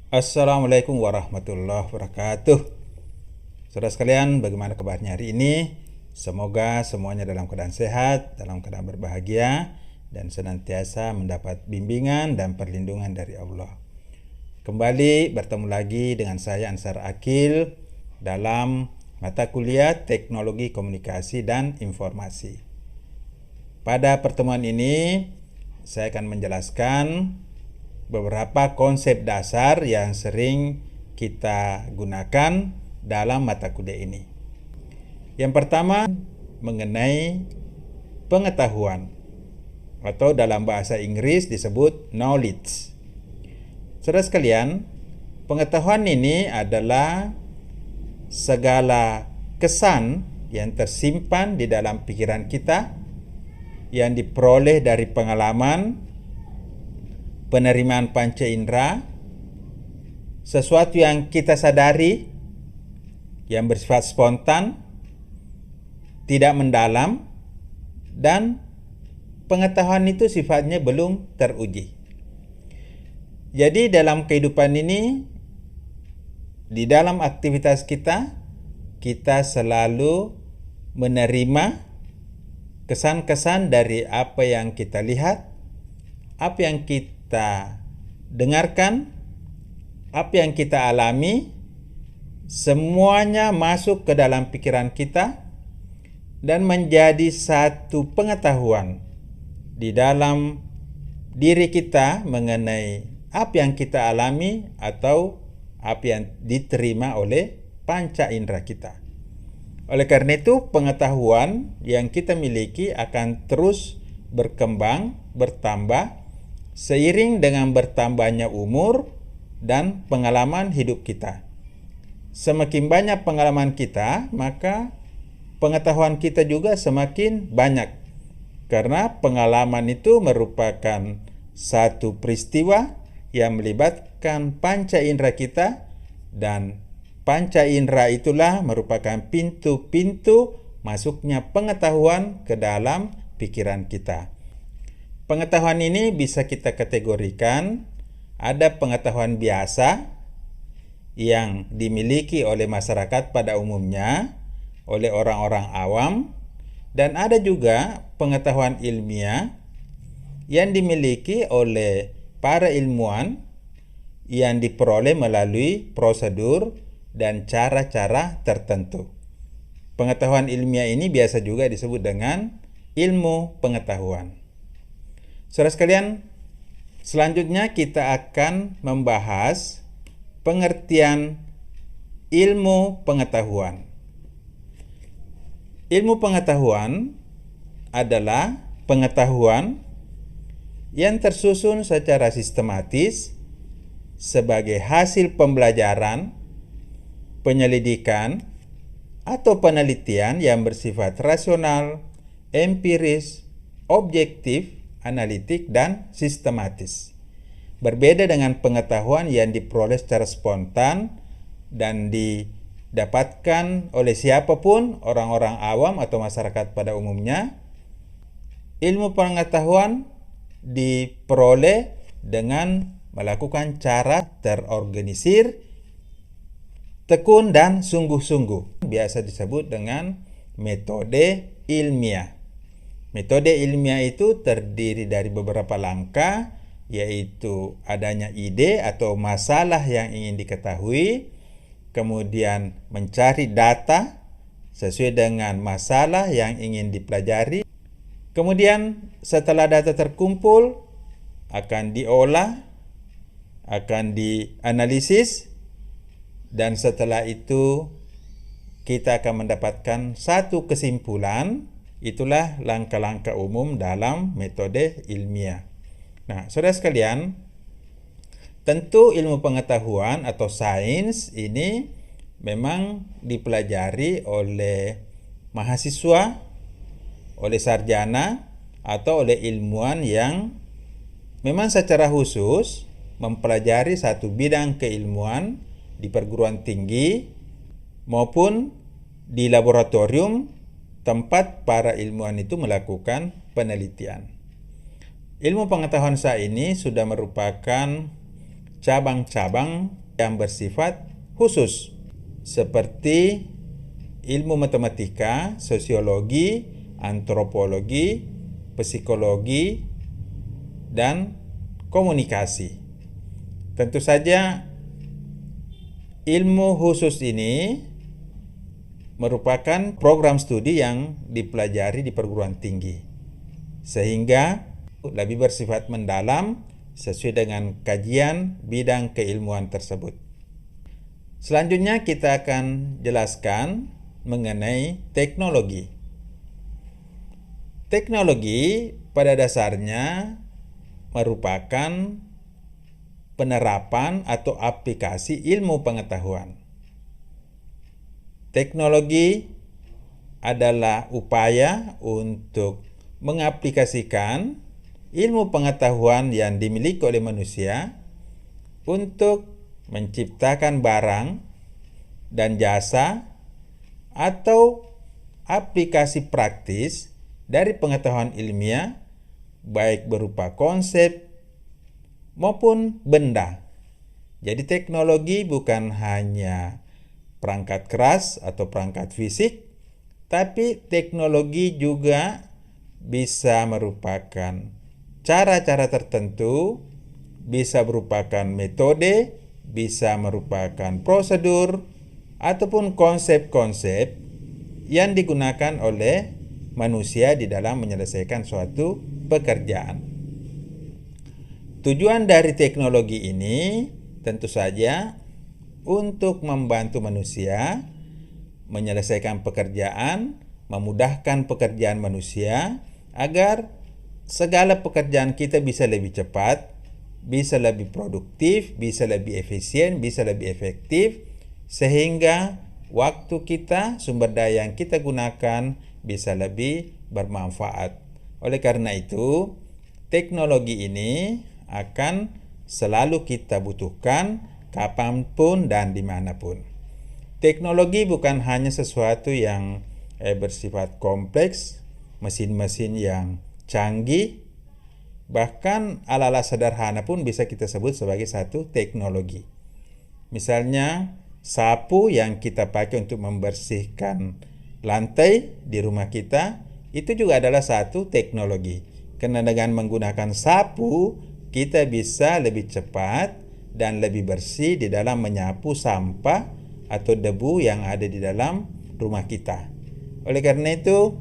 Assalamualaikum warahmatullahi wabarakatuh. Saudara sekalian, bagaimana kabarnya hari ini? Semoga semuanya dalam keadaan sehat, dalam keadaan berbahagia, dan senantiasa mendapat bimbingan dan perlindungan dari Allah. Kembali bertemu lagi dengan saya Ansar Akil dalam mata kuliah Teknologi Komunikasi dan Informasi. Pada pertemuan ini, saya akan menjelaskan beberapa konsep dasar yang sering kita gunakan dalam mata kuliah ini. Yang pertama mengenai pengetahuan, atau dalam bahasa Inggris disebut knowledge. Saudara sekalian, pengetahuan ini adalah segala kesan yang tersimpan di dalam pikiran kita, yang diperoleh dari pengalaman, penerimaan panca indera, sesuatu yang kita sadari, yang bersifat spontan, tidak mendalam, dan pengetahuan itu sifatnya belum teruji. Jadi dalam kehidupan ini, di dalam aktivitas kita selalu menerima kesan-kesan dari apa yang kita lihat, apa yang kita dengarkan, apa yang kita alami, semuanya masuk ke dalam pikiran kita dan menjadi satu pengetahuan di dalam diri kita mengenai apa yang kita alami atau apa yang diterima oleh panca indera kita. Oleh karena itu, pengetahuan yang kita miliki akan terus berkembang, bertambah seiring dengan bertambahnya umur dan pengalaman hidup kita. Semakin banyak pengalaman kita, maka pengetahuan kita juga semakin banyak. Karena pengalaman itu merupakan satu peristiwa yang melibatkan panca indera kita, dan panca indera itulah merupakan pintu-pintu masuknya pengetahuan ke dalam pikiran kita. Pengetahuan ini bisa kita kategorikan, ada pengetahuan biasa yang dimiliki oleh masyarakat pada umumnya, oleh orang-orang awam, dan ada juga pengetahuan ilmiah yang dimiliki oleh para ilmuwan yang diperoleh melalui prosedur dan cara-cara tertentu. Pengetahuan ilmiah ini biasa juga disebut dengan ilmu pengetahuan. Saudara sekalian, selanjutnya kita akan membahas pengertian ilmu pengetahuan. Ilmu pengetahuan adalah pengetahuan yang tersusun secara sistematis sebagai hasil pembelajaran, penyelidikan, atau penelitian yang bersifat rasional, empiris, objektif, analitik, dan sistematis. Berbeda dengan pengetahuan yang diperoleh secara spontan dan didapatkan oleh siapapun, orang-orang awam atau masyarakat pada umumnya. Ilmu pengetahuan diperoleh dengan melakukan cara terorganisir, tekun, dan sungguh-sungguh. Biasa disebut dengan metode ilmiah. Metode ilmiah itu terdiri dari beberapa langkah, yaitu adanya ide atau masalah yang ingin diketahui, kemudian mencari data sesuai dengan masalah yang ingin dipelajari, kemudian setelah data terkumpul akan diolah, akan dianalisis, dan setelah itu kita akan mendapatkan satu kesimpulan. Itulah langkah-langkah umum dalam metode ilmiah. Nah, saudara sekalian, tentu ilmu pengetahuan atau sains ini memang dipelajari oleh mahasiswa, oleh sarjana, atau oleh ilmuwan yang memang secara khusus mempelajari satu bidang keilmuan di perguruan tinggi maupun di laboratorium tempat para ilmuwan itu melakukan penelitian. Ilmu pengetahuan sains ini sudah merupakan cabang-cabang yang bersifat khusus seperti ilmu matematika, sosiologi, antropologi, psikologi, dan komunikasi. Tentu saja ilmu khusus ini merupakan program studi yang dipelajari di perguruan tinggi, sehingga lebih bersifat mendalam sesuai dengan kajian bidang keilmuan tersebut. Selanjutnya kita akan jelaskan mengenai teknologi. Teknologi pada dasarnya merupakan penerapan atau aplikasi ilmu pengetahuan. Teknologi adalah upaya untuk mengaplikasikan ilmu pengetahuan yang dimiliki oleh manusia untuk menciptakan barang dan jasa atau aplikasi praktis dari pengetahuan ilmiah, baik berupa konsep maupun benda. Jadi teknologi bukan hanya perangkat keras atau perangkat fisik, tapi teknologi juga bisa merupakan cara-cara tertentu, bisa merupakan metode, bisa merupakan prosedur, ataupun konsep-konsep yang digunakan oleh manusia di dalam menyelesaikan suatu pekerjaan. Tujuan dari teknologi ini tentu saja untuk membantu manusia menyelesaikan pekerjaan, memudahkan pekerjaan manusia agar segala pekerjaan kita bisa lebih cepat, bisa lebih produktif, bisa lebih efisien, bisa lebih efektif, sehingga waktu kita, sumber daya yang kita gunakan bisa lebih bermanfaat. Oleh karena itu, teknologi ini akan selalu kita butuhkan kapanpun dan dimanapun. Teknologi bukan hanya sesuatu yang bersifat kompleks, mesin-mesin yang canggih, bahkan ala-ala sederhana pun bisa kita sebut sebagai satu teknologi. Misalnya sapu yang kita pakai untuk membersihkan lantai di rumah kita, itu juga adalah satu teknologi. Karena dengan menggunakan sapu, kita bisa lebih cepat dan lebih bersih di dalam menyapu sampah atau debu yang ada di dalam rumah kita. Oleh karena itu,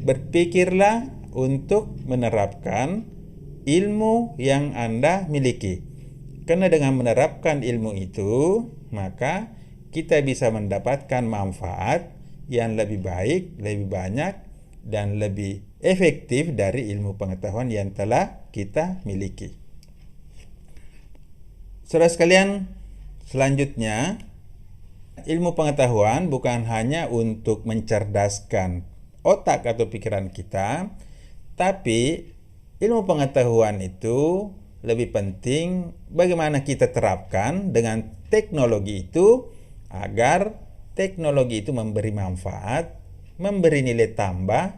berpikirlah untuk menerapkan ilmu yang Anda miliki. Karena dengan menerapkan ilmu itu, maka kita bisa mendapatkan manfaat yang lebih baik, lebih banyak, dan lebih efektif dari ilmu pengetahuan yang telah kita miliki. Saudara sekalian, selanjutnya, ilmu pengetahuan bukan hanya untuk mencerdaskan otak atau pikiran kita, tapi ilmu pengetahuan itu lebih penting bagaimana kita terapkan dengan teknologi itu agar teknologi itu memberi manfaat, memberi nilai tambah,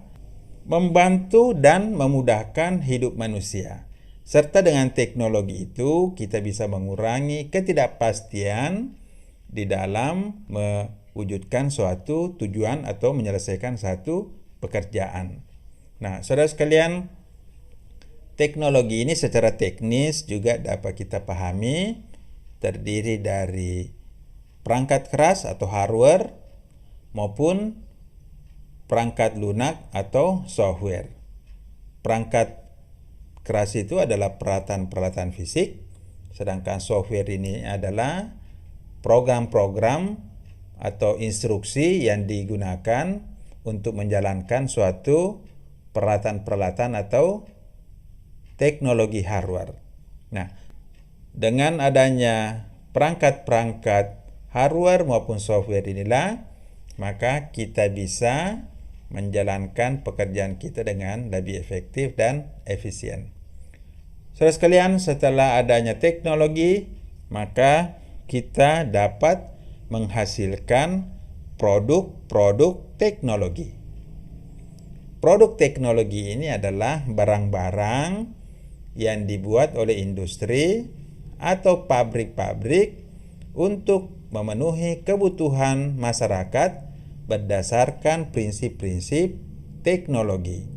membantu dan memudahkan hidup manusia. Serta dengan teknologi itu kita bisa mengurangi ketidakpastian di dalam mewujudkan suatu tujuan atau menyelesaikan satu pekerjaan. Nah, saudara sekalian, teknologi ini secara teknis juga dapat kita pahami terdiri dari perangkat keras atau hardware maupun perangkat lunak atau software. Perangkat keras itu adalah peralatan-peralatan fisik, sedangkan software ini adalah program-program atau instruksi yang digunakan untuk menjalankan suatu peralatan-peralatan atau teknologi hardware. Nah, dengan adanya perangkat-perangkat hardware maupun software inilah, maka kita bisa menjalankan pekerjaan kita dengan lebih efektif dan efisien. Saudara sekalian, setelah adanya teknologi, maka kita dapat menghasilkan produk-produk teknologi. Produk teknologi ini adalah barang-barang yang dibuat oleh industri atau pabrik-pabrik untuk memenuhi kebutuhan masyarakat berdasarkan prinsip-prinsip teknologi.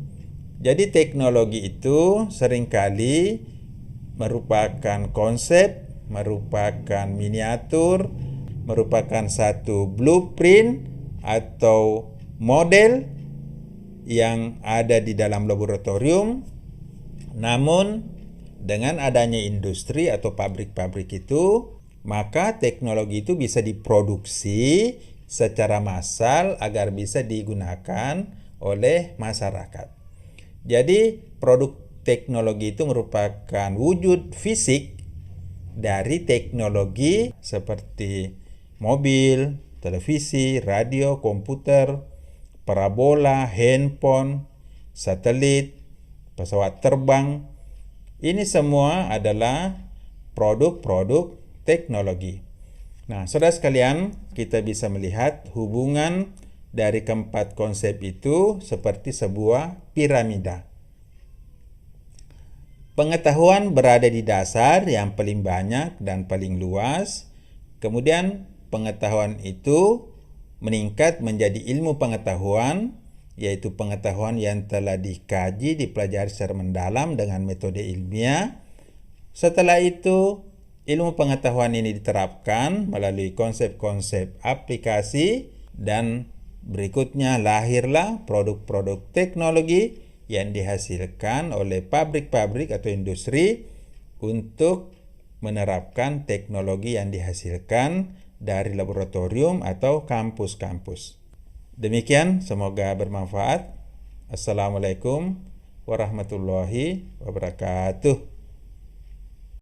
Jadi teknologi itu seringkali merupakan konsep, merupakan miniatur, merupakan satu blueprint atau model yang ada di dalam laboratorium. Namun dengan adanya industri atau pabrik-pabrik itu, maka teknologi itu bisa diproduksi secara massal agar bisa digunakan oleh masyarakat. Jadi produk teknologi itu merupakan wujud fisik dari teknologi seperti mobil, televisi, radio, komputer, parabola, handphone, satelit, pesawat terbang. Ini semua adalah produk-produk teknologi. Nah, saudara sekalian, kita bisa melihat hubungan dari keempat konsep itu seperti sebuah piramida. Pengetahuan berada di dasar yang paling banyak dan paling luas. Kemudian pengetahuan itu meningkat menjadi ilmu pengetahuan, yaitu pengetahuan yang telah dikaji, dipelajari secara mendalam dengan metode ilmiah. Setelah itu, ilmu pengetahuan ini diterapkan melalui konsep-konsep aplikasi, dan berikutnya lahirlah produk-produk teknologi yang dihasilkan oleh pabrik-pabrik atau industri untuk menerapkan teknologi yang dihasilkan dari laboratorium atau kampus-kampus. Demikian, semoga bermanfaat. Assalamualaikum warahmatullahi wabarakatuh.